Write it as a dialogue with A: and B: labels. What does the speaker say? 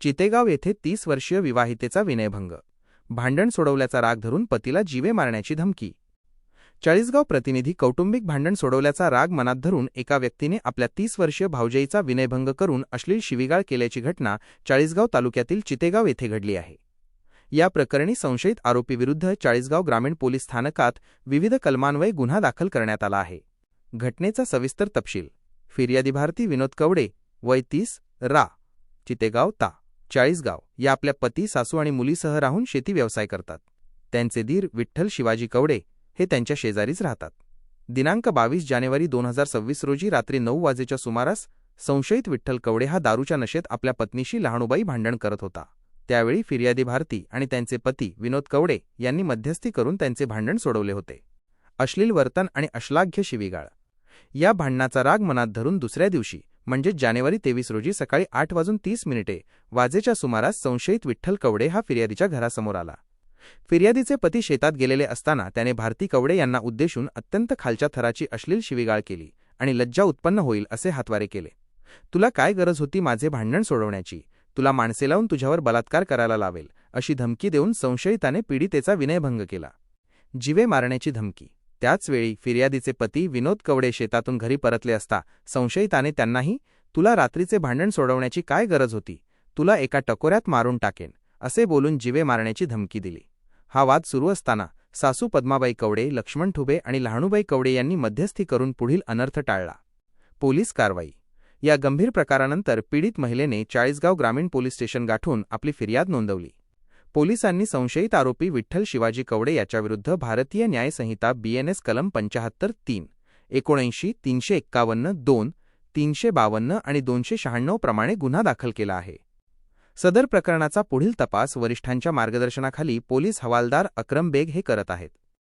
A: चितेगाव येथे 30 वर्षीय विवाहितेचा विनयभंग. भांडण सोडवल्याचा राग धरून पतीला जीवे मारण्याची धमकी. चाळीसगाव प्रतिनिधी. कौटुंबिक भांडण सोडवल्याचा राग मनात धरून एका व्यक्तीने आपल्या 30 वर्षीय भावजईचा विनयभंग करून अश्लील शिवीगाळ केल्याची घटना चाळीसगाव तालुक्यातील चितेगाव येथे घडली आहे. या प्रकरणी संशयित आरोपीविरुद्ध चाळीसगाव ग्रामीण पोलीस स्थानकात विविध कलमान्वये गुन्हा दाखल करण्यात आला आहे. घटनेचा सविस्तर तपशील. फिर्यादी भारती विनोद कवडे, वय 30, रा, चितेगाव ता, चाळीसगाव या आपल्या पती, सासू आणि मुलीसह राहून शेती व्यवसाय करतात. त्यांचे दीर विठ्ठल शिवाजी कवडे हे त्यांच्या शेजारीच राहतात. दिनांक 22 जानेवारी 2026 रोजी रात्री 9 वाजेच्या सुमारास संशयित विठ्ठल कवडे हा दारूच्या नशेत आपल्या पत्नीशी लहानुबाई भांडण करत होता. त्यावेळी फिर्यादी भारती आणि त्यांचे पती विनोद कवडे यांनी मध्यस्थी करून त्यांचे भांडण सोडवले होते. अश्लील वर्तन आणि अश्लाघ्य शिवीगाळ. या भांडणाचा राग मनात धरून दुसऱ्या दिवशी म्हणजे जानेवारी 23 रोजी सकाळी 8:30 वाजेच्या सुमारास संशयित विठ्ठल कवडे हा फिर्यादीच्या घरासमोर आला. फिर्यादीचे पती शेतात गेलेले असताना त्याने भारती कवडे यांना उद्देशून अत्यंत खालच्या थराची अश्लील शिवीगाळ केली आणि लज्जा उत्पन्न होईल असे हातवारे केले. तुला काय गरज होती माझे भांडण सोडवण्याची? तुला माणसे लावून तुझ्यावर बलात्कार करायला लावेल अशी धमकी देऊन संशयिताने पीडितेचा विनयभंग केला. जीवे मारण्याची धमकी. त्याचवेळी फिर्यादीचे पती विनोद कवडे शेतातून घरी परतले असता संशयिताने त्यांनाही तुला रात्रीचे भांडण सोडवण्याची काय गरज होती? तुला एका टकोऱ्यात मारून टाकेन असे बोलून जीवे मारण्याची धमकी दिली. हा वाद सुरू असताना सासू पद्माबाई कवडे, लक्ष्मण ठुबे आणि लहानुबाई कवडे यांनी मध्यस्थी करून पुढील अनर्थ टाळला. पोलीस कारवाई. या गंभीर प्रकारानंतर पीडित महिलेने चाळीसगाव ग्रामीण पोलीस स्टेशन गाठून आपली फिर्याद नोंदवली. पोलिसांनी संशयित आरोपी विठ्ठल शिवाजी कवडे याच्याविरुद्ध भारतीय न्याय संहिता BNS कलम 75(3), 79, 351, 2, 352 आणि 296 प्रमाणे गुन्हा दाखल केला आहे. सदर प्रकरणाचा पुढील तपास वरिष्ठांच्या मार्गदर्शनाखाली पोलीस हवालदार अक्रम बेग हे करत आहेत.